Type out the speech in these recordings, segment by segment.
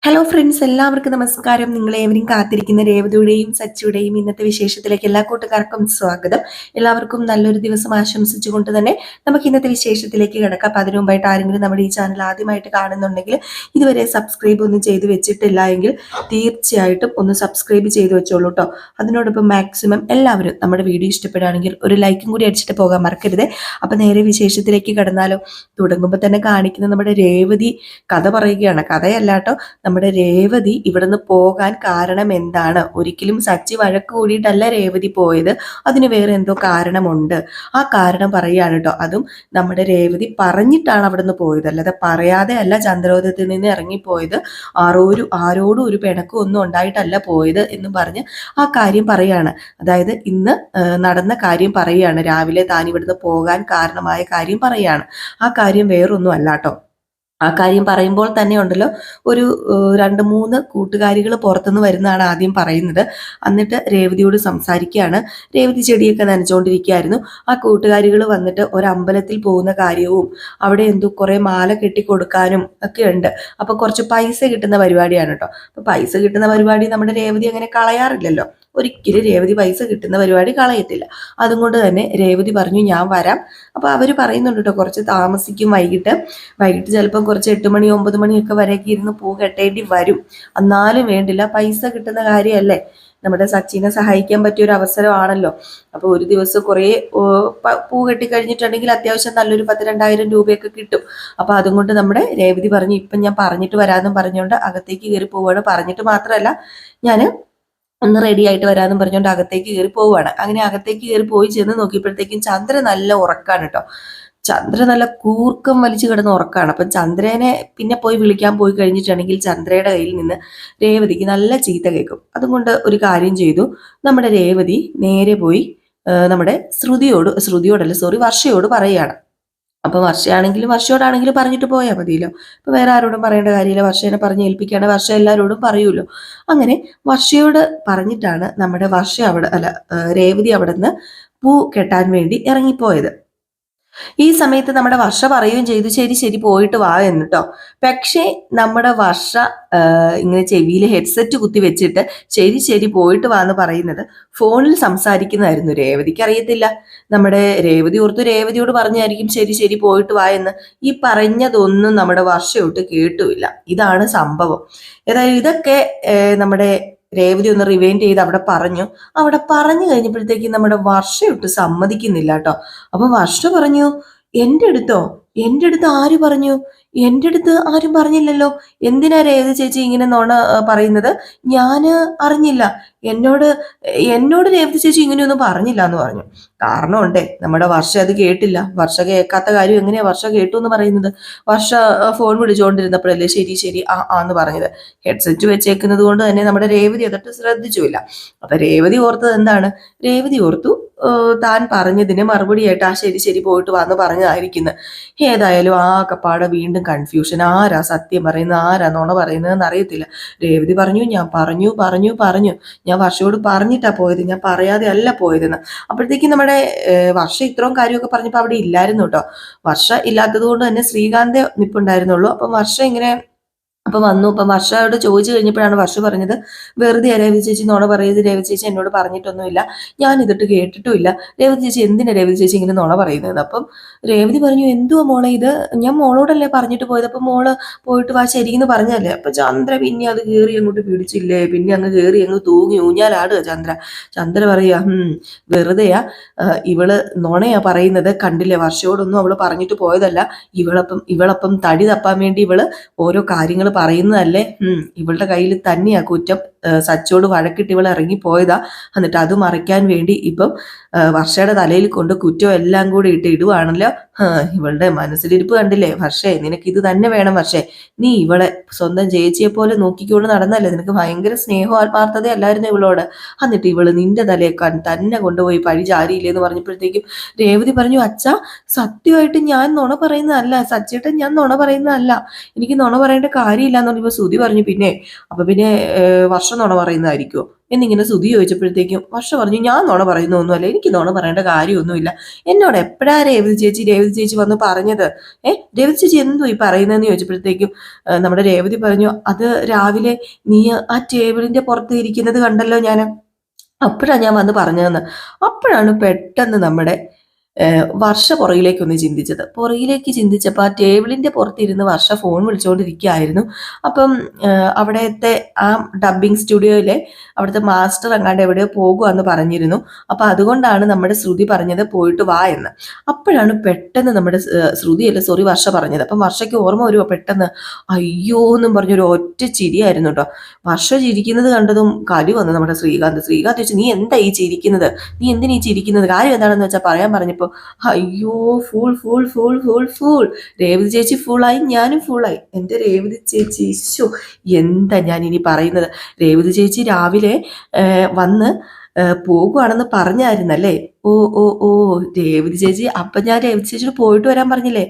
Hello friends, എല്ലാവർക്കും നമസ്കാരം. നിങ്ങളേവരും കാത്തിരിക്കുന്ന രേവതിയുടെയും സച്ചിയുടെയും ഇന്നത്തെ വിശേഷത്തിലേക്ക് എല്ലാ കൂട്ടുകാർക്കും സ്വാഗതം. എല്ലാവർക്കും നല്ലൊരു ദിവസം ആശംസിച്ചുകൊണ്ട് തന്നെ നമുക്ക് ഇന്നത്തെ വിശേഷത്തിലേക്ക് കിടക്കാം. അപ്പം അതിനു മുമ്പായിട്ട് ആരെങ്കിലും നമ്മുടെ ഈ ചാനൽ ആദ്യമായിട്ട് കാണുന്നുണ്ടെങ്കിൽ ഇതുവരെ സബ്സ്ക്രൈബ് ഒന്നും ചെയ്ത് വെച്ചിട്ടില്ല എങ്കിൽ തീർച്ചയായിട്ടും ഒന്ന് സബ്സ്ക്രൈബ് ചെയ്ത് വെച്ചോളൂ കേട്ടോ. അതിനോടൊപ്പം മാക്സിമം എല്ലാവരും നമ്മുടെ വീഡിയോ ഇഷ്ടപ്പെടുകയാണെങ്കിൽ ഒരു ലൈക്കും കൂടി അടിച്ചിട്ട് പോകാൻ മറക്കരുത്. അപ്പം നേരെ വിശേഷത്തിലേക്ക് കടന്നാലോ. തുടങ്ങുമ്പോൾ തന്നെ കാണിക്കുന്ന നമ്മുടെ രേവതി കഥ പറയുകയാണ്. കഥയല്ല കേട്ടോ, നമ്മുടെ രേവതി ഇവിടുന്ന് പോകാൻ കാരണം എന്താണ്? ഒരിക്കലും സച്ചി വഴക്ക് കൂടിയിട്ടല്ല രേവതി പോയത്, അതിന് വേറെ എന്തോ കാരണമുണ്ട്. ആ കാരണം പറയുകയാണ് കേട്ടോ. അതും നമ്മുടെ രേവതി പറഞ്ഞിട്ടാണ് അവിടുന്ന് പോയത്, അല്ലാതെ പറയാതെ അല്ല ചന്ദ്രോദയത്തിൽ നിന്ന് ഇറങ്ങിപ്പോയത്. ആരോടും ഒരു പിണക്കും ഒന്നും ഉണ്ടായിട്ടല്ല പോയത് എന്ന് പറഞ്ഞ് ആ കാര്യം പറയാണ്. അതായത് ഇന്ന് നടന്ന കാര്യം പറയുകയാണ്. രാവിലെ താൻ ഇവിടുന്ന് പോകാൻ കാരണമായ കാര്യം പറയാണ്. ആ കാര്യം വേറൊന്നും അല്ല കേട്ടോ. ആ കാര്യം പറയുമ്പോൾ തന്നെ ഉണ്ടല്ലോ, ഒരു 2-3 കൂട്ടുകാരികൾ പുറത്തുനിന്ന് വരുന്നതാണ് ആദ്യം പറയുന്നത്. എന്നിട്ട് രേവതിയോട് സംസാരിക്കുകയാണ്. രേവതി ചെടിയൊക്കെ നനച്ചുകൊണ്ടിരിക്കുകയായിരുന്നു. ആ കൂട്ടുകാരികൾ വന്നിട്ട് ഒരു അമ്പലത്തിൽ പോകുന്ന കാര്യവും അവിടെ എന്തോ കുറെ മാല കെട്ടി കൊടുക്കാനും ഒക്കെ ഉണ്ട്. അപ്പൊ കുറച്ച് പൈസ കിട്ടുന്ന പരിപാടിയാണ് കേട്ടോ. അപ്പൊ പൈസ കിട്ടുന്ന പരിപാടി നമ്മുടെ രേവതി അങ്ങനെ കളയാറില്ലല്ലോ. ഒരിക്കലും രേവതി പൈസ കിട്ടുന്ന പരിപാടി കളയത്തില്ല. അതുകൊണ്ട് തന്നെ രേവതി പറഞ്ഞു ഞാൻ വരാം. അപ്പൊ അവര് പറയുന്നുണ്ട് കേട്ടോ, കുറച്ച് താമസിക്കും, വൈകിട്ട് ചിലപ്പം കുറച്ച് 8 മണി 9 മണിയൊക്കെ വരെയൊക്കെ ഇരുന്ന് പൂ കെട്ടേണ്ടി വരും. എന്നാലും വേണ്ടില്ല, പൈസ കിട്ടുന്ന കാര്യമല്ലേ, നമ്മുടെ സച്ചിനെ സഹായിക്കാൻ പറ്റിയ ഒരു അവസരമാണല്ലോ. അപ്പൊ ഒരു ദിവസം കുറേ പൂ കെട്ടി കഴിഞ്ഞിട്ടുണ്ടെങ്കിൽ അത്യാവശ്യം നല്ലൊരു 10,000-2,000 രൂപയൊക്കെ കിട്ടും. അപ്പൊ അതുകൊണ്ട് നമ്മുടെ രേവതി പറഞ്ഞു ഇപ്പം ഞാൻ പറഞ്ഞിട്ട് വരാമെന്നും പറഞ്ഞുകൊണ്ട് അകത്തേക്ക് കയറി പോവുകയാണ്. പറഞ്ഞിട്ട് മാത്രമല്ല, ഞാൻ ഒന്ന് റെഡി ആയിട്ട് വരാമെന്നും പറഞ്ഞുകൊണ്ട് അകത്തേക്ക് കയറി പോവുകയാണ്. അങ്ങനെ അകത്തേക്ക് കയറി പോയി ചെന്ന് നോക്കിയപ്പോഴത്തേക്കും ചന്ദ്ര നല്ല ഉറക്കാണ് കേട്ടോ. ചന്ദ്ര നല്ല കൂർക്കം വലിച്ചു കിടന്ന് ഉറക്കാണ്. അപ്പം ചന്ദ്രനെ പിന്നെ പോയി വിളിക്കാൻ പോയി കഴിഞ്ഞിട്ടുണ്ടെങ്കിൽ ചന്ദ്രയുടെ കയ്യിൽ നിന്ന് രേവതിക്ക് നല്ല ചീത്ത കേൾക്കും. അതുകൊണ്ട് ഒരു കാര്യം ചെയ്തു, നമ്മുടെ രേവതി നേരെ പോയി നമ്മുടെ വർഷയോട് പറയുകയാണ്. അപ്പൊ വർഷയോടാണെങ്കിലും പറഞ്ഞിട്ട് പോയാൽ മതിയല്ലോ. ഇപ്പൊ വേറെ ആരോടും പറയേണ്ട കാര്യമില്ല, വർഷേനെ പറഞ്ഞ് ഏൽപ്പിക്കുകയാണ്. വർഷ എല്ലാവരോടും പറയൂല്ലോ. അങ്ങനെ വർഷയോട് പറഞ്ഞിട്ടാണ് നമ്മുടെ രേവതി അവിടെ നിന്ന് പൂ കെട്ടാൻ വേണ്ടി ഇറങ്ങിപ്പോയത്. ഈ സമയത്ത് നമ്മുടെ വർഷ പറയുകയും ചെയ്തു ശരി ശരി പോയിട്ട് വാ എന്ന് കേട്ടോ. പക്ഷേ നമ്മുടെ വർഷ ഇങ്ങനെ ചെവിയിൽ ഹെഡ്സെറ്റ് കുത്തി വെച്ചിട്ട് ശരി ശരി പോയിട്ട് വാ എന്ന് പറയുന്നത് ഫോണിൽ സംസാരിക്കുന്നതായിരുന്നു. രേവതിക്ക് അറിയത്തില്ല. നമ്മുടെ രേവതിയോട് പറഞ്ഞായിരിക്കും ശരി ശരി പോയിട്ട് വാ എന്ന്. ഈ പറഞ്ഞതൊന്നും നമ്മുടെ വർഷയോട്ട് കേട്ടുമില്ല. ഇതാണ് സംഭവം. ഏതായാലും ഇതൊക്കെ നമ്മുടെ രേവതി ഒന്ന് റിവൈൻഡ് ചെയ്ത് അവിടെ പറഞ്ഞു കഴിഞ്ഞപ്പോഴത്തേക്കും നമ്മുടെ വർഷയൊട്ട് സമ്മതിക്കുന്നില്ല കേട്ടോ. അപ്പൊ വർഷ പറഞ്ഞു എന്റെ അടുത്ത് ആര് പറഞ്ഞു? എന്റെ അടുത്ത് ആരും പറഞ്ഞില്ലല്ലോ. എന്തിനാ രേവതി ചേച്ചി ഇങ്ങനെ നോണ പറയുന്നത്? ഞാന് അറിഞ്ഞില്ല. എന്നോട് രേവതി ചേച്ചി ഇങ്ങനെയൊന്നും പറഞ്ഞില്ല എന്ന് പറഞ്ഞു. കാരണമുണ്ടേ, നമ്മുടെ വർഷ അത് കേട്ടില്ല. വർഷ കേൾക്കാത്ത കാര്യം എങ്ങനെയാ വർഷ കേട്ടു എന്ന് പറയുന്നത്? വർഷ ഫോൺ വിളിച്ചുകൊണ്ടിരുന്നപ്പോഴല്ലേ ശരി ശരി എന്ന് പറഞ്ഞത്. ഹെഡ്സെറ്റ് വെച്ചേക്കുന്നത് കൊണ്ട് തന്നെ നമ്മുടെ രേവതി അതൊട്ട് ശ്രദ്ധിച്ചുമില്ല. അപ്പൊ രേവതി ഓർത്തത് എന്താണ്? രേവതി ഓർത്തു താൻ പറഞ്ഞതിന് മറുപടിയായിട്ട് ആ ശരി ശരി പോയിട്ട് വന്ന് പറഞ്ഞതായിരിക്കുന്നു. ഏതായാലും ആ കപ്പാടെ വീണ്ടും കൺഫ്യൂഷൻ. ആരാ സത്യം പറയുന്നത്, ആരാ നുണ പറയുന്നതെന്ന് അറിയത്തില്ല. രേവതി പറഞ്ഞു ഞാൻ പറഞ്ഞു ഞാൻ വർഷയോട് പറഞ്ഞിട്ടാ പോയത്, ഞാൻ പറയാതെ അല്ല പോയതെന്ന്. അപ്പോഴത്തേക്കും നമ്മുടെ വർഷ ഇത്രയും കാര്യമൊക്കെ പറഞ്ഞപ്പോൾ അവിടെ ഇല്ലായിരുന്നു കേട്ടോ. വർഷ ഇല്ലാത്തത് കൊണ്ട് തന്നെ ശ്രീകാന്ത് നിപ്പുണ്ടായിരുന്നുള്ളൂ. അപ്പം വർഷ ഇങ്ങനെ വന്നു. അപ്പം വർഷയോട് ചോദിച്ചു കഴിഞ്ഞപ്പോഴാണ് വർഷ പറഞ്ഞത്, വെറുതെ രേവതി ചേച്ചി നോണ പറയരുത്, രേവതി ചേച്ചി എന്നോട് പറഞ്ഞിട്ടൊന്നുമില്ല, ഞാൻ ഇതിട്ട് കേട്ടിട്ടുമില്ല. രേവതി ചേച്ചി എന്തിനാ രേവതി ചേച്ചി ഇങ്ങനെ നോണ പറയുന്നത്? അപ്പം രേവതി പറഞ്ഞു എന്തുവാ മോളെ ഇത്, ഞാൻ മോളോടല്ലേ പറഞ്ഞിട്ട് പോയത്, അപ്പം മോള് പോയിട്ട് വാ ശരിയെന്ന് പറഞ്ഞല്ലേ. അപ്പൊ ചന്ദ്ര പിന്നെ അത് കയറി അങ്ങോട്ട് പിടിച്ചില്ലേ, പിന്നെ അങ്ങ് കയറി അങ്ങ് തൂങ്ങി ഊഞ്ഞാലാടുക ചന്ദ്ര പറയാ വെറുതെയാ ഇവള് നുണയാ പറയുന്നത്, കണ്ടില്ലേ വർഷയോടൊന്നും അവള് പറഞ്ഞിട്ട് പോയതല്ല, ഇവളപ്പം തടി തപ്പാൻ വേണ്ടി ഇവള് ഓരോ കാര്യങ്ങൾ പറയുന്നതല്ലേ. ഇവളുടെ കയ്യിൽ തന്നെയാ കുറ്റം. സച്ചോട് വഴക്കിട്ട് ഇവൾ ഇറങ്ങിപ്പോയതാ. എന്നിട്ട് അത് മറയ്ക്കാൻ വേണ്ടി ഇപ്പം വർഷയുടെ തലയിൽ കൊണ്ട് കുറ്റം എല്ലാം കൂടി ഇടുവാണല്ലോ. ഇവളുടെ മനസ്സിലിരിപ്പ് കണ്ടില്ലേ വർഷേ, നിനക്ക് ഇത് തന്നെ വേണം വർഷേ. നീ ഇവളെ സ്വന്തം ചേച്ചിയെ പോലെ നോക്കിക്കൊണ്ട് നടന്നല്ലേ, നിനക്ക് ഭയങ്കര സ്നേഹവും ആത്മാർത്ഥത അല്ലായിരുന്നു ഇവളോട്. എന്നിട്ട് ഇവള് നിന്റെ തലയേക്കാൻ തന്നെ കൊണ്ടുപോയി പഴി ചാരിയില്ലേന്ന് പറഞ്ഞപ്പോഴത്തേക്കും രേവതി പറഞ്ഞു അച്ഛാ സത്യമായിട്ട് ഞാൻ നുണ പറയുന്നതല്ല, സച്ചേട്ടൻ ഞാൻ നുണ പറയുന്നതല്ല, എനിക്ക് നുണ പറയേണ്ട കാര്യമില്ല എന്ന് പറഞ്ഞപ്പോൾ ശ്രുതി പറഞ്ഞു പിന്നെ വർഷം നുണ പറയുന്നതായിരിക്കുമോ? എന്നിങ്ങനെ ശ്രുതി ചോദിച്ചപ്പോഴത്തേക്കും വർഷ പറഞ്ഞു, ഞാൻ നോണ പറയുന്നൊന്നുമല്ല, എനിക്ക് നോണ പറയേണ്ട കാര്യമൊന്നുമില്ല. എന്നോട് എപ്പോഴാ രേവതി ചേച്ചി വന്ന് പറഞ്ഞത്? രേവതി ചേച്ചി എന്തോ ഈ പറയുന്നതെന്ന് ചോദിച്ചപ്പോഴത്തേക്കും നമ്മുടെ രേവതി പറഞ്ഞു, അത് രാവിലെ നീ ആ ടേബിളിന്റെ പുറത്ത് ഇരിക്കുന്നത് കണ്ടല്ലോ ഞാൻ, അപ്പോഴാണ് ഞാൻ വന്ന് പറഞ്ഞതെന്ന്. അപ്പോഴാണ് പെട്ടെന്ന് നമ്മുടെ വർഷ പുറകിലേക്കൊന്ന് ചിന്തിച്ചത്. പുറകിലേക്ക് ചിന്തിച്ചപ്പോൾ ആ ടേബിളിന്റെ പുറത്തിരുന്ന് വർഷ ഫോൺ വിളിച്ചുകൊണ്ടിരിക്കുകയായിരുന്നു. അപ്പം അവിടത്തെ ആ ഡബ്ബിംഗ് സ്റ്റുഡിയോയിലെ അവിടുത്തെ മാസ്റ്റർ അങ്ങാണ്ട് എവിടെയോ പോകുകയെന്ന് പറഞ്ഞിരുന്നു. അപ്പം അതുകൊണ്ടാണ് നമ്മുടെ ശ്രുതി പറഞ്ഞത് പോയിട്ട് വാ എന്ന്. അപ്പോഴാണ് പെട്ടെന്ന് നമ്മുടെ ശ്രുതിയല്ല സോറി വർഷ പറഞ്ഞത്. അപ്പം വർഷയ്ക്ക് ഓർമ്മ വരുമോ പെട്ടെന്ന്, അയ്യോ എന്നും പറഞ്ഞൊരു ഒറ്റ ചിരിയായിരുന്നു കേട്ടോ. വർഷ ചിരിക്കുന്നത് കണ്ടതും കലി വന്നു നമ്മുടെ ശ്രീകാന്ത് ചോദിച്ചു, നീ എന്താ ഈ ചിരിക്കുന്നത്? നീ എന്തിനാ ഈ ചിരിക്കുന്നത്? കാര്യം എന്താണെന്ന് വെച്ചാൽ പറയാൻ പറഞ്ഞപ്പോൾ അയ്യോ fool fool fool fool fool, Revathi ചേച്ചി ഫൂളായി, ഞാനും ഫൂളായി. എൻ്റെ രേവതി ചേച്ചി ഇശോ, എന്താ ഞാൻ ഇനി പറയുന്നത്? രേവതി ചേച്ചി രാവിലെ വന്ന് പോകുവാണെന്ന് പറഞ്ഞായിരുന്നല്ലേ? ഓ ഓ ഓ രേവതി ചേച്ചി, അപ്പൊ ഞാൻ രേവതി ചേച്ചിയോട് പോയിട്ട് വരാൻ പറഞ്ഞില്ലേ?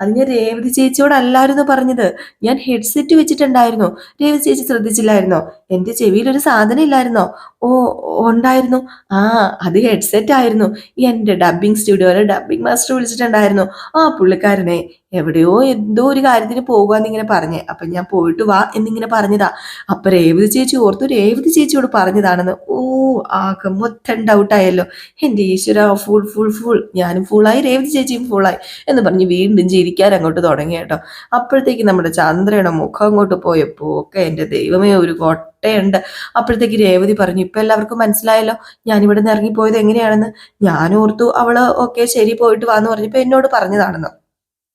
അത് ഞാൻ രേവതി ചേച്ചിയോടല്ലായിരുന്നു പറഞ്ഞത്, ഞാൻ ഹെഡ്സെറ്റ് വെച്ചിട്ടുണ്ടായിരുന്നു. രേവതി ചേച്ചി ശ്രദ്ധിച്ചില്ലായിരുന്നോ? എൻ്റെ ചെവിയിൽ ഒരു സാധനം ഇല്ലായിരുന്നോ? ഓ ഉണ്ടായിരുന്നു. ആ അത് ഹെഡ്സെറ്റ് ആയിരുന്നു. എൻ്റെ ഡബ്ബിംഗ് സ്റ്റുഡിയോയിലെ ഡബ്ബിംഗ് മാസ്റ്റർ വിളിച്ചിട്ടുണ്ടായിരുന്നു. ആ പുള്ളിക്കാരനെ എവിടെയോ എന്തോ ഒരു കാര്യത്തിന് പോകുകയെന്ന് ഇങ്ങനെ പറഞ്ഞേ, അപ്പൊ ഞാൻ പോയിട്ട് വാ എന്നിങ്ങനെ പറഞ്ഞതാ. അപ്പൊ രേവതി ചേച്ചി ഓർത്തു രേവതി ചേച്ചിയോട് പറഞ്ഞതാണെന്ന്. ഓ ആകെ മൊത്തം ഡൗട്ടായല്ലോ. എൻ്റെ ഈശ്വര, ഫുൾ ഫുൾ ഫുൾ, ഞാനും ഫുള്ളായി രേവതി ചേച്ചിയും ഫുള്ളായി എന്ന് പറഞ്ഞ് വീണ്ടും ചിരിക്കാൻ അങ്ങോട്ട് തുടങ്ങി കേട്ടോ. അപ്പോഴത്തേക്ക് നമ്മുടെ ചന്ദ്രയുടെ മുഖം അങ്ങോട്ട് പോയപ്പോ ഒക്കെ എൻ്റെ ദൈവമേ ഒരു കൊട്ടയുണ്ട്. അപ്പോഴത്തേക്ക് രേവതി പറഞ്ഞു, ഇപ്പൊ എല്ലാവർക്കും മനസ്സിലായല്ലോ ഞാനിവിടെ നിന്ന് ഇറങ്ങിപ്പോയത് എങ്ങനെയാണെന്ന്. ഞാൻ ഓർത്തു അവള് ഓക്കെ ശരി പോയിട്ട് വാന്ന് പറഞ്ഞപ്പോ എന്നോട് പറഞ്ഞതാണെന്ന്,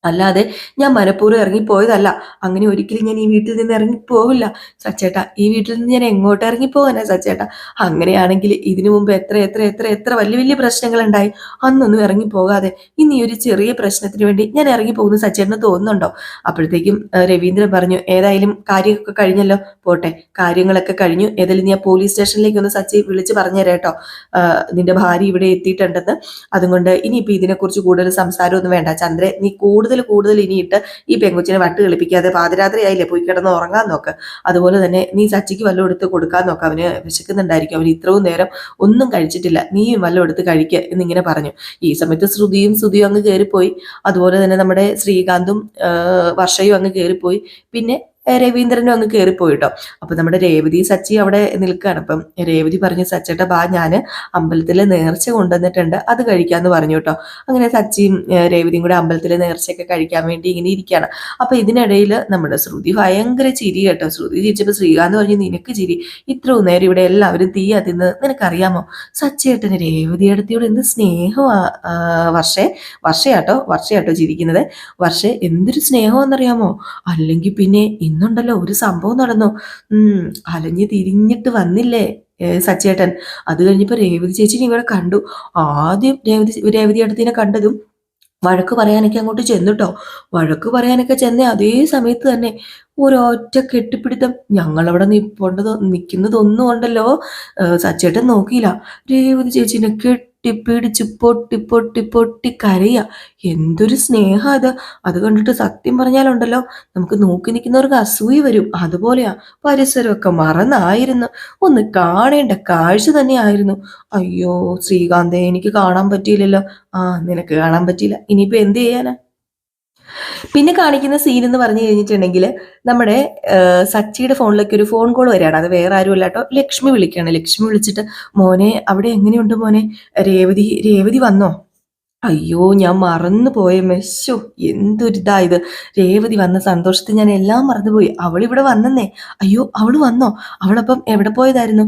അല്ലാതെ ഞാൻ മനഃപൂർവ്വം ഇറങ്ങിപ്പോയതല്ല. അങ്ങനെ ഒരിക്കലും ഞാൻ ഈ വീട്ടിൽ നിന്ന് ഇറങ്ങിപ്പോവില്ല സച്ചേട്ടാ. ഈ വീട്ടിൽ നിന്ന് ഞാൻ എങ്ങോട്ട് ഇറങ്ങിപ്പോവാനാ സച്ചേട്ടാ? അങ്ങനെയാണെങ്കിൽ ഇതിനു മുമ്പ് എത്ര എത്ര എത്ര എത്ര വലിയ വലിയ പ്രശ്നങ്ങൾ ഉണ്ടായി, അന്നൊന്നും ഇറങ്ങിപ്പോകാതെ ഇനി ഒരു ചെറിയ പ്രശ്നത്തിന് വേണ്ടി ഞാൻ ഇറങ്ങിപ്പോകുന്നു സച്ചേട്ടന് തോന്നുന്നുണ്ടോ? അപ്പോഴത്തേക്കും രവീന്ദ്രൻ പറഞ്ഞു, ഏതായാലും കാര്യമൊക്കെ കഴിഞ്ഞല്ലോ, പോട്ടെ, കാര്യങ്ങളൊക്കെ കഴിഞ്ഞു. ഏതായാലും നീ ആ പോലീസ് സ്റ്റേഷനിലേക്ക് ഒന്ന് സച്ചി വിളിച്ച് പറഞ്ഞുതരാം കേട്ടോ, നിന്റെ ഭാര്യ ഇവിടെ എത്തിയിട്ടുണ്ടെന്ന്. അതുകൊണ്ട് ഇനിയിപ്പോൾ ഇതിനെക്കുറിച്ച് കൂടുതൽ സംസാരമൊന്നും വേണ്ട ചന്ദ്രൻ, നീ കൂടുതൽ ഇനിയിട്ട് ഈ പെങ്കുച്ചിനെ വട്ട് കളിപ്പിക്കാതെ, പാതിരാത്രി ആയില്ലേ, പോയി കിടന്ന് ഉറങ്ങാൻ നോക്ക്. അതുപോലെ തന്നെ നീ സച്ചിക്ക് വല്ലതും എടുത്ത് കൊടുക്കാൻ നോക്ക്, അവന് വിശക്കുന്നുണ്ടായിരിക്കും, അവന് ഇത്രയും നേരം ഒന്നും കഴിച്ചിട്ടില്ല, നീയും വല്ലതും എടുത്ത് കഴിക്കുക എന്നിങ്ങനെ പറഞ്ഞു. ഈ സമയത്ത് ശ്രുതിയും അങ്ങ് കയറിപ്പോയി. അതുപോലെ തന്നെ നമ്മുടെ ശ്രീകാന്തും വർഷയും അങ്ങ് കയറിപ്പോയി. പിന്നെ രവീന്ദ്രനും അങ്ങ് കയറിപ്പോയിട്ടോ. അപ്പൊ നമ്മുടെ രേവതി സച്ചി അവിടെ നിൽക്കുകയാണ്. അപ്പം രേവതി പറഞ്ഞു, സച്ചേട്ട ബാ, ഞാൻ അമ്പലത്തിലെ നേർച്ച കൊണ്ടുവന്നിട്ടുണ്ട്, അത് കഴിക്കാന്ന് പറഞ്ഞു കേട്ടോ. അങ്ങനെ സച്ചിയും രേവതിയും കൂടെ അമ്പലത്തിലെ നേർച്ചയൊക്കെ കഴിക്കാൻ വേണ്ടി ഇങ്ങനെ ഇരിക്കുകയാണ്. അപ്പൊ ഇതിനിടയിൽ നമ്മുടെ ശ്രുതി ഭയങ്കര ചിരി കേട്ടോ. ശ്രുതി ചിരിച്ചപ്പോൾ ശ്രീകാന്ത് പറഞ്ഞു, നിനക്ക് ചിരി? ഇത്രയും നേരം ഇവിടെ എല്ലാവരും തീ അതിന്ന് നിനക്കറിയാമോ? സച്ചേട്ടന് രേവതി അടുത്തിയോട് എന്ത് സ്നേഹമാ വർഷയാട്ടോ ചിരിക്കുന്നത്. എന്തൊരു സ്നേഹമെന്നറിയാമോ? അല്ലെങ്കിൽ പിന്നെ ഇന്നുണ്ടല്ലോ ഒരു സംഭവം നടന്നു. അലഞ്ഞു തിരിഞ്ഞിട്ട് വന്നില്ലേ സച്ചേട്ടൻ? അത് കഴിഞ്ഞപ്പോ രേവതി ചേച്ചിനെ ഇവിടെ കണ്ടു. ആദ്യം രേവതി അടുത്തിനെ കണ്ടതും വഴക്ക് പറയാനൊക്കെ അങ്ങോട്ട് ചെന്നിട്ടോ. വഴക്ക് പറയാനൊക്കെ ചെന്ന അതേ സമയത്ത് തന്നെ ഒരൊറ്റ കെട്ടിപ്പിടുത്തം. ഞങ്ങളവിടെ നിൽക്കുന്നതൊന്നും ഉണ്ടല്ലോ സച്ചേട്ടൻ നോക്കിയില്ല, രേവതി ചേച്ചിനെ കെട്ടിപ്പിടിച്ച് പൊട്ടി പൊട്ടി പൊട്ടി കരയുക. എന്തൊരു സ്നേഹം അത്! അത് കണ്ടിട്ട് സത്യം പറഞ്ഞാലുണ്ടല്ലോ നമുക്ക് നോക്കി നിൽക്കുന്നവർക്ക് അസൂയ വരും. അതുപോലെയാ, പരിസരമൊക്കെ മറന്നായിരുന്നു. ഒന്ന് കാണേണ്ട കാഴ്ച തന്നെയായിരുന്നു. അയ്യോ ശ്രീകാന്തേ, എനിക്ക് കാണാൻ പറ്റിയില്ലല്ലോ. നിനക്ക് കാണാൻ പറ്റിയില്ല, ഇനിയിപ്പോ എന്ത് ചെയ്യാനാ? പിന്നെ കാണിക്കുന്ന സീൻ എന്ന് പറഞ്ഞു കഴിഞ്ഞിട്ടുണ്ടെങ്കിൽ നമ്മുടെ സച്ചിയുടെ ഫോണിലേക്ക് ഒരു ഫോൺ കോൾ വരികയാണ്. അത് വേറെ ആരും അല്ല കേട്ടോ, ലക്ഷ്മി വിളിക്കുകയാണ്. ലക്ഷ്മി വിളിച്ചിട്ട്, മോനെ അവിടെ എങ്ങനെയുണ്ട് മോനെ, രേവതി വന്നോ? അയ്യോ ഞാൻ മറന്നു പോയ മെസ്സോ, എന്തൊരിതാ ഇത്. രേവതി വന്ന സന്തോഷത്തിൽ ഞാൻ എല്ലാം മറന്നുപോയി. അവളിവിടെ വന്നെന്നേ. അയ്യോ അവള് വന്നോ? അവളപ്പം എവിടെ പോയതായിരുന്നു?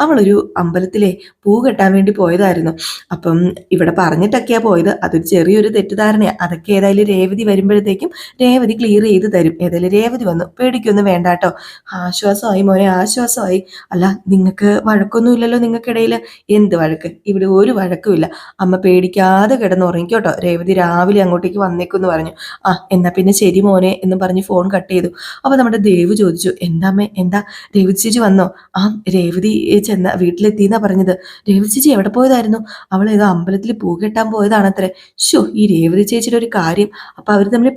അവളൊരു അമ്പലത്തിലെ പൂ കെട്ടാൻ വേണ്ടി പോയതായിരുന്നു. അപ്പം ഇവിടെ പറഞ്ഞിട്ടൊക്കെയാ പോയത്. അതൊരു ചെറിയൊരു തെറ്റിദ്ധാരണയാ. അതൊക്കെ ഏതായാലും രേവതി വരുമ്പോഴത്തേക്കും രേവതി ക്ലിയർ ചെയ്ത് തരും. ഏതായാലും രേവതി വന്നു, പേടിക്കൊന്നും വേണ്ട കേട്ടോ. ആശ്വാസമായി മോനെ, ആശ്വാസമായി. അല്ല നിങ്ങൾക്ക് വഴക്കൊന്നും ഇല്ലല്ലോ നിങ്ങൾക്കിടയിൽ? എന്ത് വഴക്ക്? ഇവിടെ ഒരു വഴക്കുമില്ല. അമ്മ പേടിക്കാ പേടിക്കാതെ കിടന്നുറങ്ങിക്കോട്ടോ, രേവതി രാവിലെ അങ്ങോട്ടേക്ക് വന്നേക്കുമെന്ന് പറഞ്ഞു. ആ എന്നാ പിന്നെ ശരി മോനെ എന്ന് പറഞ്ഞ് ഫോൺ കട്ട് ചെയ്തു. അപ്പൊ നമ്മുടെ ദേവ് ചോദിച്ചു, എന്താമ്മേ എന്താ, രേവതി ചേച്ചി വന്നോ? ആ രേവതി ചെന്ന വീട്ടിലെത്തിന്നാ പറഞ്ഞത്. രേവതി ചേച്ചി എവിടെ പോയതായിരുന്നു? അവൾ ഏതോ അമ്പലത്തിൽ പൂ കെട്ടാൻ പോയതാണത്രേ. ഷോ, ഈ രേവതി ചേച്ചിയുടെ ഒരു കാര്യം. അപ്പൊ അവർ തമ്മിൽ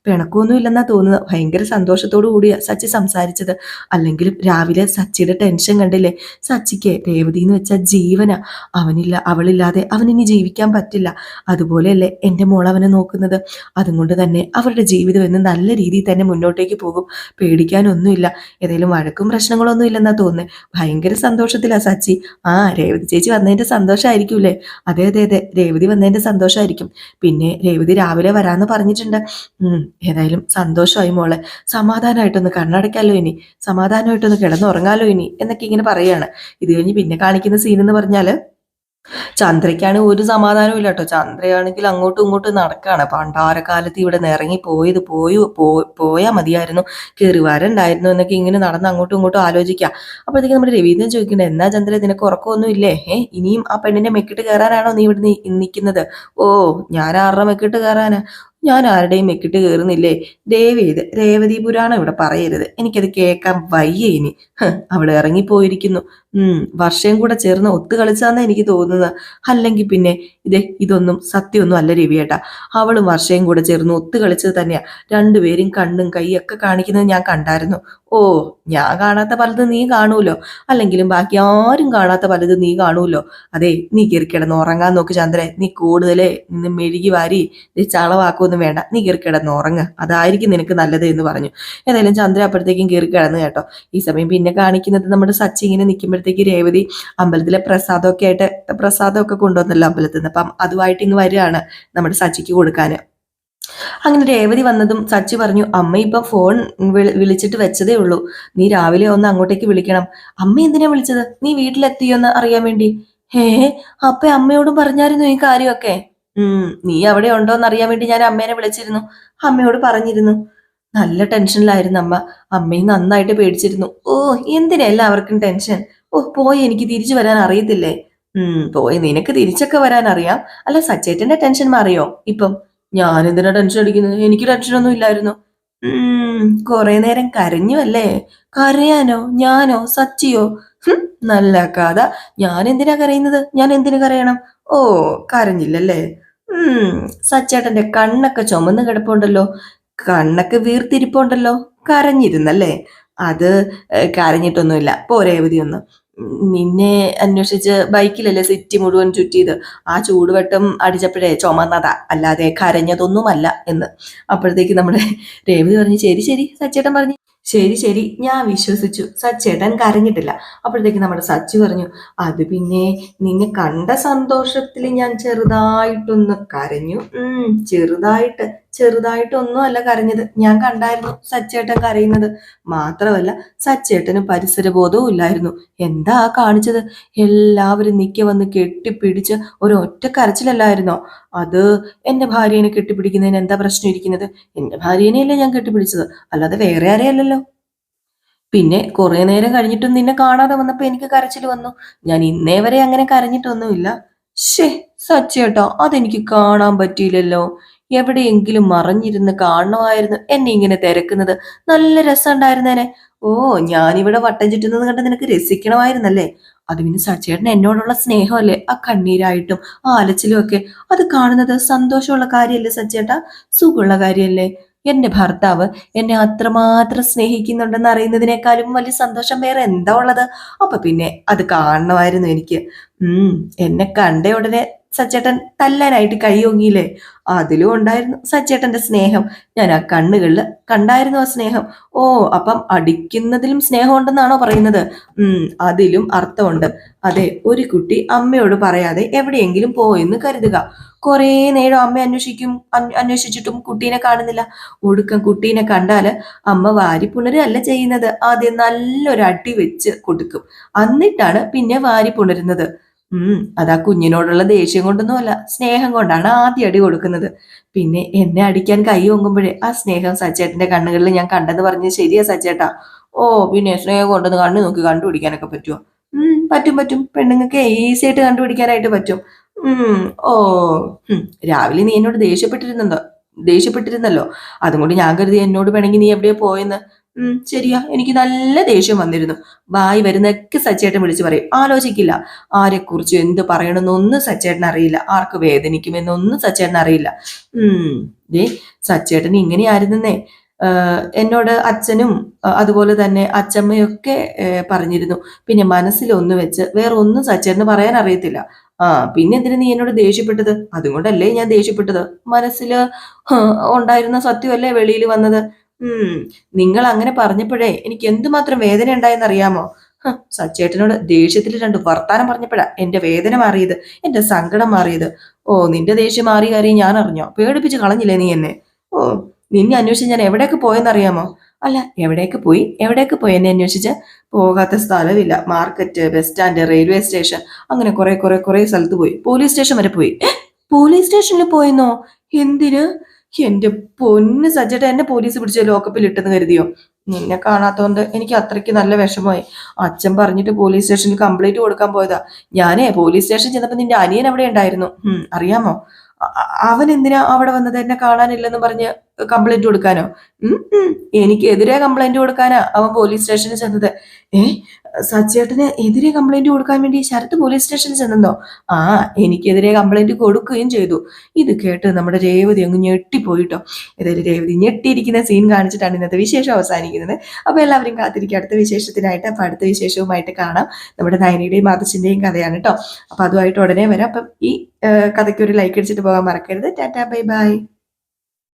പിണക്കമൊന്നുമില്ലെന്നാ തോന്നുന്നത്. ഭയങ്കര സന്തോഷത്തോടു കൂടിയാ സച്ചി സംസാരിച്ചത്. അല്ലെങ്കിലും രാവിലെ സച്ചിയുടെ ടെൻഷൻ കണ്ടില്ലേ? സച്ചിക്ക് രേവതി എന്ന് വെച്ചാൽ ജീവനാ. അവളില്ലാതെ അവനിനി ജീവിക്കാൻ പറ്റില്ല. അതുപോലെയല്ലേ എൻ്റെ മോൾ അവനെ നോക്കുന്നത്. അതുകൊണ്ട് തന്നെ അവരുടെ ജീവിതം എന്ന് നല്ല രീതിയിൽ തന്നെ മുന്നോട്ടേക്ക് പോകും. പേടിക്കാനൊന്നുമില്ല. ഏതെങ്കിലും വഴക്കും പ്രശ്നങ്ങളൊന്നും ഇല്ലെന്നാ തോന്നുന്നത്. ഭയങ്കര സന്തോഷത്തിലാ സച്ചി. ആ രേവതി ചേച്ചി വന്നതിന്റെ സന്തോഷമായിരിക്കൂലേ? അതെ അതെ അതെ, രേവതി വന്നതിന്റെ സന്തോഷമായിരിക്കും. പിന്നെ രേവതി രാവിലെ വരാന്ന് പറഞ്ഞിട്ടുണ്ട്. ഏതായാലും സന്തോഷമായി മോളെ. സമാധാനമായിട്ടൊന്ന് കണ്ണടയ്ക്കാലോ ഇനി, സമാധാനമായിട്ടൊന്ന് കിടന്നുറങ്ങാലോ ഇനി എന്നൊക്കെ ഇങ്ങനെ പറയാണ്. ഇത് കഴിഞ്ഞ് പിന്നെ കാണിക്കുന്ന സീൻ എന്ന് പറഞ്ഞാല് ചന്ദ്രയ്ക്കാണ് ഒരു സമാധാനവും ഇല്ല കേട്ടോ. ചന്ദ്രയാണെങ്കിൽ അങ്ങോട്ടും ഇങ്ങോട്ടും നടക്കാണ്. പണ്ടാരക്കാലത്ത് ഇവിടെ നിന്ന് ഇറങ്ങി പോയാൽ മതിയായിരുന്നു, കയറി വരണ്ടായിരുന്നു എന്നൊക്കെ ഇങ്ങനെ നടന്ന് അങ്ങോട്ടും ഇങ്ങോട്ടും ആലോചിക്കുക. അപ്പോഴത്തേക്ക് നമ്മുടെ രവീന്ദ്രൻ ചോദിക്കണ്ടേ, എന്നാ ചന്ദ്ര നിനക്ക് ഉറക്കമൊന്നും ഇല്ലേ? ഇനിയും ആ പെണ്ണിന്റെ മെക്കിട്ട് കയറാനാണോ നീ ഇവിടെ നിൽക്കുന്നത്? ഓ, ഞാൻ ആരുടെ മെക്കിട്ട് കയറാനാ? ഞാൻ ആരുടെയും മെക്കിട്ട് കയറുന്നില്ലേ? രേവതി പുരാണം ഇവിടെ പറയരുത്, എനിക്കത് കേൾക്കാൻ വയ്യ ഇനി. അവൾ ഇറങ്ങിപ്പോയിരിക്കുന്നു. വർഷയും കൂടെ ചേർന്ന് ഒത്തു കളിച്ചാന്നാ എനിക്ക് തോന്നുന്നത്. അല്ലെങ്കിൽ പിന്നെ ഇതൊന്നും സത്യമൊന്നും അല്ല രവിയേട്ടാ. അവളും വർഷയും കൂടെ ചേർന്ന് ഒത്തു കളിച്ചത് തന്നെയാ. രണ്ടുപേരും കണ്ണും കൈയൊക്കെ കാണിക്കുന്നത് ഞാൻ കണ്ടായിരുന്നു. ഓ, ഞാൻ കാണാത്ത പലതും നീ കാണൂലോ, അല്ലെങ്കിലും ബാക്കി ആരും കാണാത്ത പലതും നീ കാണൂലോ. അതെ, നീ കയറി കിടന്ന് ഉറങ്ങാൻ നോക്ക് ചന്ദ്രൻ. നീ കൂടുതലേ നിന്ന് മെഴുകി വാരി ചളവാക്കൊന്നും വേണ്ട, നീ കയറി കിടന്ന് ഉറങ്ങ്, അതായിരിക്കും നിനക്ക് നല്ലത് എന്ന് പറഞ്ഞു. ഏതായാലും ചന്ദ്ര അപ്പോഴത്തേക്കും കയറി കിടന്നു കേട്ടോ. ഈ സമയം പിന്നെ കാണിക്കുന്നത് നമ്മുടെ സച്ചി ഇങ്ങനെ നിൽക്കുമ്പോഴത്തേക്ക് രേവതി അമ്പലത്തിലെ പ്രസാദമൊക്കെ കൊണ്ടുവന്നല്ലോ അമ്പലത്തിൽ നിന്ന്. അപ്പം അതുമായിട്ട് ഇങ്ങ് വരികയാണ് നമ്മുടെ സച്ചിക്ക് കൊടുക്കാന്. അങ്ങനെ രേവതി വന്നതും സച്ചി പറഞ്ഞു, അമ്മ ഇപ്പൊ ഫോൺ വിളിച്ചിട്ട് വെച്ചതേ ഉള്ളൂ, നീ രാവിലെ ഒന്ന് അങ്ങോട്ടേക്ക് വിളിക്കണം. അമ്മ എന്തിനാ വിളിച്ചത്? നീ വീട്ടിലെത്തിയോന്ന് അറിയാൻ വേണ്ടി. അപ്പൊ അമ്മയോടും പറഞ്ഞായിരുന്നു ഈ കാര്യമൊക്കെ? നീ അവിടെ ഉണ്ടോന്ന് അറിയാൻ വേണ്ടി ഞാൻ അമ്മേനെ വിളിച്ചിരുന്നു, അമ്മയോട് പറഞ്ഞിരുന്നു. നല്ല ടെൻഷനിലായിരുന്നു അമ്മ. അമ്മയും നന്നായിട്ട് പേടിച്ചിരുന്നു. ഓ, എന്തിനാ എല്ലാവർക്കും ടെൻഷൻ? ഓ, പോയി എനിക്ക് തിരിച്ചു വരാൻ അറിയത്തില്ലേ? പോയി നിനക്ക് തിരിച്ചൊക്കെ വരാൻ അറിയാം. അല്ല, സച്ചേട്ടന്റെ ടെൻഷൻ മാറിയോ ഇപ്പം? ഞാൻ എന്തിനാ ടെൻഷൻ അടിക്കുന്നത്? എനിക്ക് ടെൻഷനൊന്നും ഇല്ലായിരുന്നു. കുറെ നേരം കരഞ്ഞു അല്ലേ? കരയാനോ? ഞാനോ? സച്ചിയോ? നല്ല കഥ. ഞാൻ എന്തിനാ കരയുന്നത്? ഞാൻ എന്തിനു കരയണം? ഓ, കരഞ്ഞില്ലല്ലേ? സച്ചേട്ടന്റെ കണ്ണൊക്കെ ചുമന്ന് കിടപ്പുണ്ടല്ലോ, കണ്ണൊക്കെ വീർത്തിരിപ്പുണ്ടല്ലോ. കരഞ്ഞിരുന്നല്ലേ? അത് കരഞ്ഞിട്ടൊന്നുമില്ല. പോരെ ഒന്ന്. നിന്നെ അന്വേഷിച്ച് ബൈക്കിലല്ലേ സിറ്റി മുഴുവൻ ചുറ്റിയത്? ആ ചൂടുവെട്ടം അടിച്ചപ്പോഴേ ചുമന്നതാ, അല്ലാതെ കരഞ്ഞതൊന്നുമല്ല എന്ന്. അപ്പോഴത്തേക്ക് നമ്മുടെ രേവതി പറഞ്ഞു, ശരി ശരി, സച്ചേട്ടൻ പറഞ്ഞു, ശരി ശരി, ഞാൻ വിശ്വസിച്ചു, സച്ചേട്ടൻ കരഞ്ഞിട്ടില്ല. അപ്പോഴത്തേക്ക് നമ്മുടെ സച്ചി പറഞ്ഞു, അത് പിന്നെ നിന്നെ കണ്ട സന്തോഷത്തിൽ ഞാൻ ചെറുതായിട്ടൊന്ന് കരഞ്ഞു. ചെറുതായിട്ടൊന്നും അല്ല കരഞ്ഞത്, ഞാൻ കണ്ടായിരുന്നു സച്ചേട്ടൻ കരയുന്നത്. മാത്രമല്ല സച്ചേട്ടന് പരിസരബോധവും ഇല്ലായിരുന്നു. എന്താ കാണിച്ചത്? എല്ലാവരും നിൽക്കെ വന്ന് കെട്ടിപ്പിടിച്ച് ഒരൊറ്റ കരച്ചിലല്ലായിരുന്നോ? അത് എന്റെ ഭാര്യേനെ കെട്ടിപ്പിടിക്കുന്നതിന് എന്താ പ്രശ്നം ഇരിക്കുന്നത്? എന്റെ ഭാര്യേനെയല്ലേ ഞാൻ കെട്ടിപ്പിടിച്ചത്, അല്ലാതെ വേറെ ആരെയല്ലല്ലോ. പിന്നെ കുറെ നേരം കഴിഞ്ഞിട്ടും നിന്നെ കാണാതെ വന്നപ്പോ എനിക്ക് കരച്ചിൽ വന്നു. ഞാൻ ഇന്നേ വരെ അങ്ങനെ കരഞ്ഞിട്ടൊന്നുമില്ല. ഷേ, സച്ചേട്ടാ, അതെനിക്ക് കാണാൻ പറ്റിയില്ലല്ലോ. എവിടെയെങ്കിലും മറഞ്ഞിരുന്ന് കാണണമായിരുന്നു എന്നെ ഇങ്ങനെ തിരക്കുന്നത്. നല്ല രസമുണ്ടായിരുന്നേനെ. ഓ, ഞാനിവിടെ വട്ടം ചുറ്റുന്നത് കണ്ട് നിനക്ക് രസിക്കണമായിരുന്നല്ലേ? അത് പിന്നെ സച്ചേട്ടൻ എന്നോടുള്ള സ്നേഹമല്ലേ, ആ കണ്ണീരായിട്ടും ആ അലച്ചിലും ഒക്കെ. അത് കാണുന്നത് സന്തോഷമുള്ള കാര്യമല്ലേ സച്ചേട്ടാ? സുഖമുള്ള കാര്യമല്ലേ? എന്റെ ഭർത്താവ് എന്നെ അത്രമാത്രം സ്നേഹിക്കുന്നുണ്ടെന്ന് അറിയുന്നതിനേക്കാളും വലിയ സന്തോഷം വേറെ എന്താ ഉള്ളത്? അപ്പൊ പിന്നെ അത് കാണണമായിരുന്നു എനിക്ക്. എന്നെ കണ്ട ഉടനെ സച്ചേട്ടൻ തല്ലാനായിട്ട് കൈ ഓങ്ങിയില്ലേ? അതിലും ഉണ്ടായിരുന്നു സച്ചേട്ടന്റെ സ്നേഹം. ഞാൻ ആ കണ്ണുകളിൽ കണ്ടായിരുന്നു ആ സ്നേഹം. ഓ, അപ്പം അടിക്കുന്നതിലും സ്നേഹം ഉണ്ടെന്നാണോ പറയുന്നത്? അതിലും അർത്ഥമുണ്ട്. അതെ, ഒരു കുട്ടി അമ്മയോട് പറയാതെ എവിടെയെങ്കിലും പോയെന്ന് കരുതുക. കുറേ നേരം അമ്മ അന്വേഷിച്ചിട്ടും കുട്ടീനെ കാണുന്നില്ല. ഒടുക്കം കുട്ടീനെ കണ്ടാല് അമ്മ വാരിപ്പുണരല്ല ചെയ്യുന്നത്, ആദ്യം നല്ലൊരു അടി വെച്ച് കൊടുക്കും, എന്നിട്ടാണ് പിന്നെ വാരിപ്പുണരുന്നത്. അതാ കുഞ്ഞിനോടുള്ള ദേഷ്യം കൊണ്ടൊന്നും അല്ല, സ്നേഹം കൊണ്ടാണ് ആദ്യം അടി കൊടുക്കുന്നത്. പിന്നെ എന്നെ അടിക്കാൻ കൈ ഓങ്ങുമ്പോഴേ ആ സ്നേഹം സച്ചേട്ടന്റെ കണ്ണുകളിൽ ഞാൻ കണ്ടെന്ന് പറഞ്ഞത് ശരിയാ സച്ചേട്ടാ? ഓ, പിന്നെ സ്നേഹം കൊണ്ടെന്ന് കണ്ണു നോക്കി കണ്ടുപിടിക്കാനൊക്കെ പറ്റുമോ? പറ്റും പറ്റും, പെണ്ണുങ്ങൾക്ക് ഈസി ആയിട്ട് കണ്ടുപിടിക്കാനായിട്ട് പറ്റും. ഉം. ഓ. ഉം. രാവിലെ നീ എന്നോട് ദേഷ്യപ്പെട്ടിരുന്നല്ലോ. അതുകൊണ്ട് ഞാൻ കരുതി എന്നോട് വേണമെങ്കിൽ നീ എവിടെയോ പോയെന്ന്. ശരിയാ, എനിക്ക് നല്ല ദേഷ്യം വന്നിരുന്നു. ബായി വരുന്നൊക്കെ സച്ചേട്ടൻ വിളിച്ചു പറയും, ആലോചിക്കില്ല. ആരെക്കുറിച്ച് എന്ത് പറയണമെന്നൊന്നും സച്ചേട്ടൻ അറിയില്ല, ആർക്ക് വേദനിക്കുമെന്നൊന്നും സച്ചേട്ടൻ അറിയില്ല. ദേ, സച്ചേട്ടൻ ഇങ്ങനെയായിരുന്നേ. എന്നോട് അച്ഛനും അതുപോലെ തന്നെ അച്ചമ്മയൊക്കെ പറഞ്ഞിരുന്നു. പിന്നെ മനസ്സിലൊന്നു വെച്ച് വേറെ ഒന്നും സച്ചേട്ടന് പറയാൻ അറിയത്തില്ല. ആ, പിന്നെ എന്തിനാ നീ എന്നോട് ദേഷ്യപ്പെട്ടത്? അതുകൊണ്ടല്ലേ ഞാൻ ദേഷ്യപ്പെട്ടത്. മനസ്സില് ഉണ്ടായിരുന്ന സത്യമല്ലേ വെളിയിൽ വന്നത്. ഉം നിങ്ങൾ അങ്ങനെ പറഞ്ഞപ്പോഴേ എനിക്ക് എന്തുമാത്രം വേദന ഉണ്ടായെന്നറിയാമോ? സച്ചേട്ടനോട് ദേഷ്യത്തിൽ രണ്ട് വർത്താനം പറഞ്ഞപ്പോഴാ എന്റെ വേദന മാറിയത്, എന്റെ സങ്കടം മാറിയത്. ഓ, നിന്റെ ദേഷ്യം മാറിയ കാര്യം ഞാൻ അറിഞ്ഞോ? പേടിപ്പിച്ച് കളഞ്ഞില്ലേ നീ എന്നെ? ഓ, നിന്നെ അന്വേഷിച്ച് ഞാൻ എവിടെയൊക്കെ പോയെന്നറിയാമോ? അല്ല, എവിടേക്ക് പോയി എന്നെ അന്വേഷിച്ച്? പോകാത്ത സ്ഥലമില്ല. Market, bus stand, railway station, അങ്ങനെ കുറെ സ്ഥലത്ത് പോയി. പോലീസ് സ്റ്റേഷൻ വരെ പോയി. പോലീസ് സ്റ്റേഷനിൽ പോയെന്നോ? എന്തിന്? എന്റെ പൊന്ന് സജ്ജേട്ട, എന്നെ പോലീസ് പിടിച്ച് ലോക്കപ്പിൽ ഇട്ടെന്ന് കരുതിയോ? നിന്നെ കാണാത്തോണ്ട് എനിക്ക് അത്രയ്ക്ക് നല്ല വിഷമമായി. അച്ഛൻ പറഞ്ഞിട്ട് പോലീസ് സ്റ്റേഷനിൽ കംപ്ലൈന്റ് കൊടുക്കാൻ പോയതാ. ഞാനേ പോലീസ് സ്റ്റേഷൻ ചെന്നപ്പോ നിന്റെ അനിയൻ അവിടെ ഉണ്ടായിരുന്നു. അറിയാമോ? അവൻ എന്തിനാ അവിടെ വന്നത്? എന്നെ കാണാനില്ലെന്ന് പറഞ്ഞ് കംപ്ലൈന്റ് കൊടുക്കാനോ? എനിക്കെതിരെ കംപ്ലൈന്റ് കൊടുക്കാനാ അവൻ പോലീസ് സ്റ്റേഷനിൽ ചെന്നത്. ഏ സച്ചേട്ടന് എതിരെ കംപ്ലൈന്റ് കൊടുക്കാൻ വേണ്ടി ശരത്ത് പോലീസ് സ്റ്റേഷനിൽ ചെന്നോ? ആ, എനിക്കെതിരെ കംപ്ലൈന്റ് കൊടുക്കുകയും ചെയ്തു. ഇത് കേട്ട് നമ്മുടെ രേവതി അങ്ങ് ഞെട്ടിപ്പോയിട്ടോ. ഏതായാലും രേവതി ഞെട്ടിയിരിക്കുന്ന സീൻ കാണിച്ചിട്ടാണ് ഇന്നത്തെ വിശേഷം അവസാനിക്കുന്നത്. അപ്പൊ എല്ലാവരും കാത്തിരിക്കുക അടുത്ത വിശേഷത്തിനായിട്ട്. അപ്പൊ അടുത്ത വിശേഷവുമായിട്ട് കാണാം. നമ്മുടെ നയനയുടെയും മാതച്ചിന്റെയും കഥയാണ് കേട്ടോ. അപ്പൊ അതുമായിട്ട് ഉടനെ വരാം. അപ്പം ഈ കഥയ്ക്ക് ഒരു ലൈക്ക് അടിച്ചിട്ട് പോകാൻ മറക്കരുത്. Tata, bye bye.